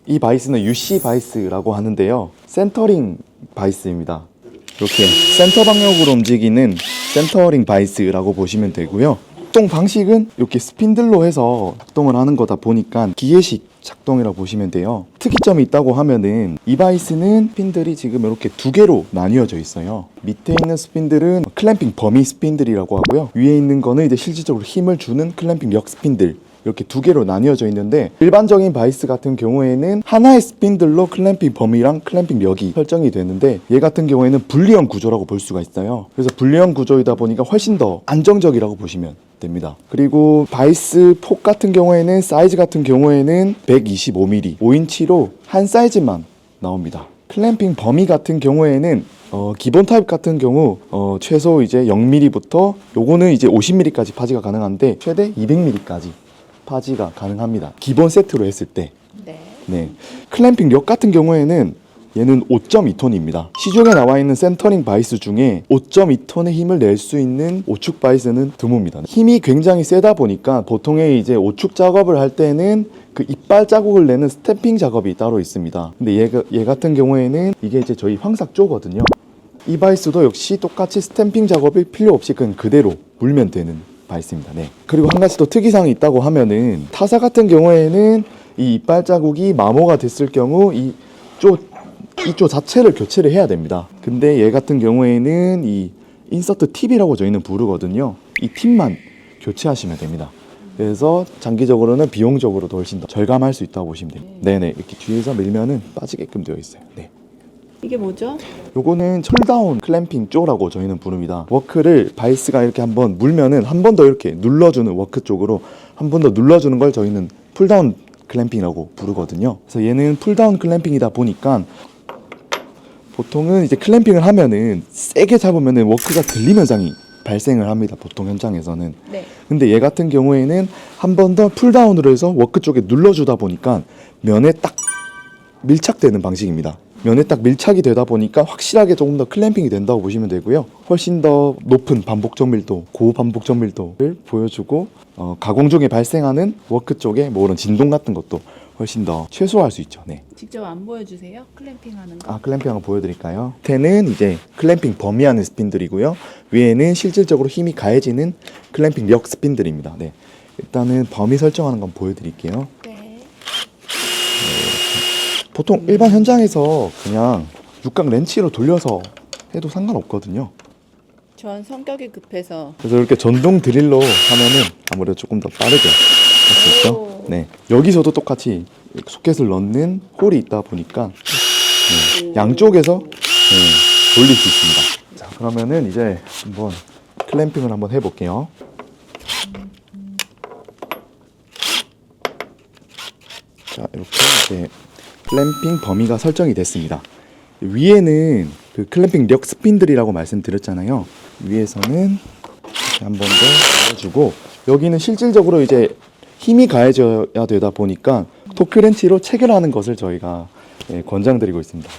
이 바이스는 UC 바이스라고 하는데요. 센터링 바이스입니다. 이렇게 센터 방향으로 움직이는 센터링 바이스라고 보시면 되고요. 작동 방식은 이렇게 스핀들로 해서 작동을 하는 거다 보니까 기계식 작동이라고 보시면 돼요. 특이점이 있다고 하면은 이 바이스는 스핀들이 지금 이렇게 두 개로 나뉘어져 있어요. 밑에 있는 스핀들은 클램핑 범위 스핀들이라고 하고요. 위에 있는 거는 이제 실질적으로 힘을 주는 클램핑 력 스핀들, 이렇게 두 개로 나뉘어져 있는데, 일반적인 바이스 같은 경우에는 하나의 스핀들로 클램핑 범위랑 클램핑 력이 설정이 되는데, 얘 같은 경우에는 분리형 구조라고 볼 수가 있어요. 그래서 분리형 구조이다 보니까 훨씬 더 안정적이라고 보시면 됩니다. 그리고 바이스 폭 같은 경우에는 사이즈 같은 경우에는 125mm 5인치로 한 사이즈만 나옵니다. 클램핑 범위 같은 경우에는 기본 타입 같은 경우 최소 이제 0mm부터 요거는 이제 50mm까지 파지가 가능한데 최대 200mm까지 파지가 가능합니다. 기본 세트로 했을 때. 네. 클램핑 력 같은 경우에는 얘는 5.2톤입니다. 시중에 나와 있는 센터링 바이스 중에 5.2톤의 힘을 낼 수 있는 오축 바이스는 드뭅니다. 힘이 굉장히 세다 보니까 보통의 이제 오축 작업을 할 때는 그 이빨 자국을 내는 스탬핑 작업이 따로 있습니다. 근데 얘 같은 경우에는 이게 이제 저희 황삭조거든요. 이 바이스도 역시 똑같이 스탬핑 작업이 필요 없이 그대로 물면 되는 바이스입니다. 네. 그리고 한 가지 더 특이사항이 있다고 하면은 타사 같은 경우에는 이 이빨 자국이 마모가 됐을 경우 이쪽 자체를 교체를 해야 됩니다. 근데 얘 같은 경우에는 이 인서트 팁이라고 저희는 부르거든요. 이 팁만 교체하시면 됩니다. 그래서 장기적으로는 비용적으로도 훨씬 더 절감할 수 있다고 보시면 됩니다. 네네, 이렇게 뒤에서 밀면은 빠지게끔 되어 있어요. 네. 이게 뭐죠? 요거는 철다운 클램핑 쪼라고 저희는 부릅니다. 워크를 바이스가 이렇게 한번 물면은 한 번 더 이렇게 눌러주는, 워크 쪽으로 한 번 더 눌러주는 걸 저희는 풀다운 클램핑이라고 부르거든요. 그래서 얘는 풀다운 클램핑이다 보니까 보통은 이제 클램핑을 하면은 세게 잡으면은 워크가 들림 현상이 발생을 합니다. 보통 현장에서는. 네. 근데 얘 같은 경우에는 한 번 더 풀다운으로 해서 워크 쪽에 눌러주다 보니까 면에 딱 밀착되는 방식입니다. 면에 딱 밀착이 되다 보니까 확실하게 조금 더 클램핑이 된다고 보시면 되고요. 훨씬 더 높은 반복 정밀도, 고반복 정밀도를 보여주고 가공 중에 발생하는 워크 쪽에 뭐 그런 진동 같은 것도 훨씬 더 최소화할 수 있죠. 네. 직접 안 보여주세요? 클램핑하는 거. 클램핑 한번 보여드릴까요? 밑에는 이제 클램핑 범위하는 스핀들이고요. 위에는 실질적으로 힘이 가해지는 클램핑 력 스핀들입니다. 네. 일단은 범위 설정하는 건 보여드릴게요. 네. 보통 일반 현장에서 그냥 육각 렌치로 돌려서 해도 상관없거든요. 전 성격이 급해서. 그래서 이렇게 전동 드릴로 하면은 아무래도 조금 더 빠르게 할 수 있죠. 네. 여기서도 똑같이 소켓을 넣는 홀이 있다 보니까 양쪽에서 돌릴 수 있습니다. 자, 그러면은 이제 한번 클램핑을 한번 해볼게요. 자, 이렇게 이제 클램핑 범위가 설정이 됐습니다. 위에는 그 클램핑 력 스핀들이라고 말씀드렸잖아요. 위에서는 한 번 더 넣어주고, 여기는 실질적으로 이제 힘이 가해져야 되다 보니까 토크렌치로 체결하는 것을 저희가 권장드리고 있습니다.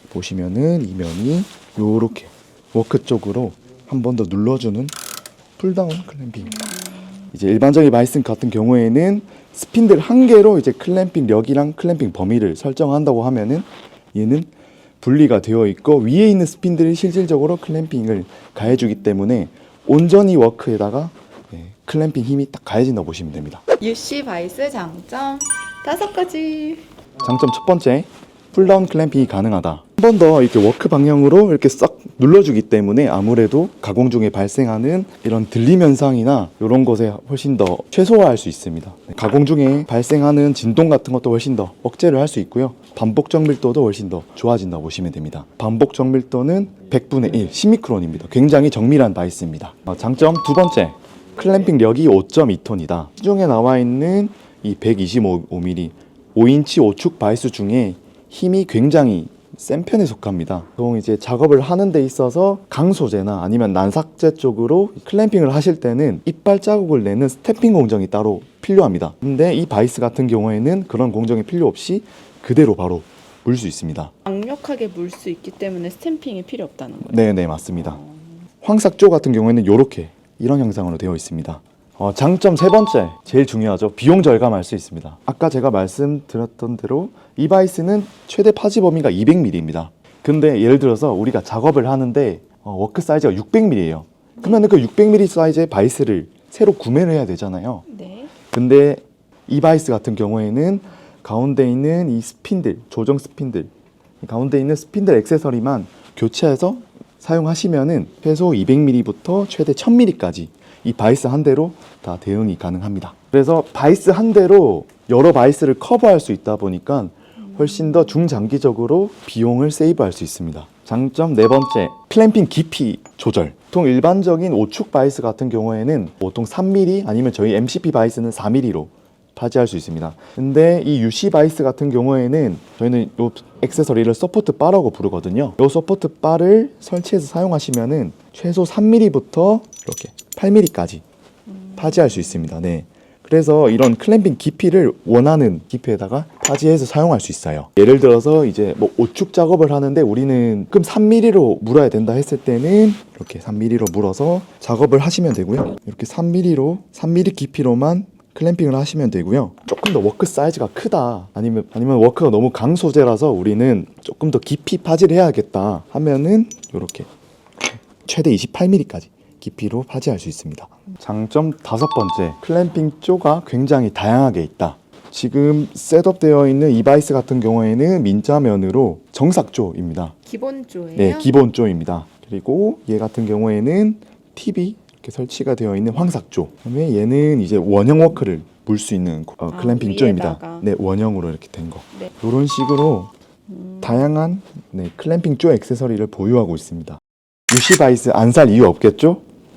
보시면은 이 면이 요렇게 워크 쪽으로 한 번 더 눌러주는 풀다운 클램핑. 이제 일반적인 바이슨 같은 경우에는 스핀들 한 개로 이제 클램핑 력이랑 클램핑 범위를 설정한다고 하면은 얘는 분리가 되어 있고 위에 있는 스핀들이 실질적으로 클램핑을 가해주기 때문에 온전히 워크에다가 클램핑 힘이 딱 가해진다고 보시면 됩니다. UC 바이스 장점 5가지. 장점 첫 번째, 풀다운 클램핑이 가능하다. 한 번 더 이렇게 워크 방향으로 이렇게 싹 눌러주기 때문에 아무래도 가공 중에 발생하는 이런 들림 현상이나 이런 것에 훨씬 더 최소화할 수 있습니다. 가공 중에 발생하는 진동 같은 것도 훨씬 더 억제를 할 수 있고요. 반복 정밀도도 훨씬 더 좋아진다고 보시면 됩니다. 반복 정밀도는 100분의 1, 10미크론입니다. 굉장히 정밀한 바이스입니다. 장점 두 번째, 클램핑 력이 5.2톤이다. 시중에 나와 있는 이 125mm 5인치 오축 바이스 중에 힘이 굉장히 센 편에 속합니다. 보통 이제 작업을 하는 데 있어서 강소재나 아니면 난삭제 쪽으로 클램핑을 하실 때는 이빨 자국을 내는 스태핑 공정이 따로 필요합니다. 근데 이 바이스 같은 경우에는 그런 공정이 필요 없이 그대로 바로 물 수 있습니다. 강력하게 물 수 있기 때문에 스탬핑이 필요 없다는 거예요. 네네, 맞습니다. 황삭조 같은 경우에는 이렇게 이런 형상으로 되어 있습니다. 장점 세 번째, 제일 중요하죠. 비용 절감할 수 있습니다. 아까 제가 말씀드렸던 대로 이 바이스는 최대 파지 범위가 200mm입니다. 근데 예를 들어서 우리가 작업을 하는데 워크 사이즈가 600mm예요. 그러면 그 600mm 사이즈의 바이스를 새로 구매를 해야 되잖아요. 네. 근데 이 바이스 같은 경우에는 가운데 있는 이 스핀들, 조정 스핀들, 이 가운데 있는 스핀들 액세서리만 교체해서 사용하시면은 최소 200mm부터 최대 1000mm까지 이 바이스 한 대로 다 대응이 가능합니다. 그래서 바이스 한 대로 여러 바이스를 커버할 수 있다 보니까 훨씬 더 중장기적으로 비용을 세이브할 수 있습니다. 장점 네 번째, 클램핑 깊이 조절. 보통 일반적인 5축 바이스 같은 경우에는 보통 3mm 아니면 저희 MCP 바이스는 4mm로 파지할 수 있습니다. 근데 이 UC 바이스 같은 경우에는 저희는 이 액세서리를 서포트 바라고 부르거든요. 이 서포트 바를 설치해서 사용하시면은 최소 3mm부터 이렇게 8mm까지 파지할 수 있습니다. 네. 그래서 이런 클램핑 깊이를 원하는 깊이에다가 파지해서 사용할 수 있어요. 예를 들어서 이제 뭐 5축 작업을 하는데 우리는 그럼 3mm로 물어야 된다 했을 때는 이렇게 3mm로 물어서 작업을 하시면 되고요. 이렇게 3mm 깊이로만 클램핑을 하시면 되고요. 조금 더 워크 사이즈가 크다 아니면 워크가 너무 강소재라서 우리는 조금 더 깊이 파지를 해야겠다 하면은 이렇게 최대 28mm까지 깊이로 파지할 수 있습니다. 장점 다섯 번째, 클램핑 조가 굉장히 다양하게 있다. 지금 셋업되어 있는 이 바이스 같은 경우에는 민자면으로 정삭조입니다. 기본조예요? 네, 기본 조입니다. 그리고 얘 같은 경우에는 TV 이렇게 설치가 되어 있는 황삭조. 그다음에 얘는 이제 원형 워크를 물 수 있는 클램핑 조입니다. 위에다가. 네, 원형으로 이렇게 된 거. 네. 이런 식으로 다양한 클램핑 조 액세서리를 보유하고 있습니다. UC 바이스 안 살 이유 없겠죠?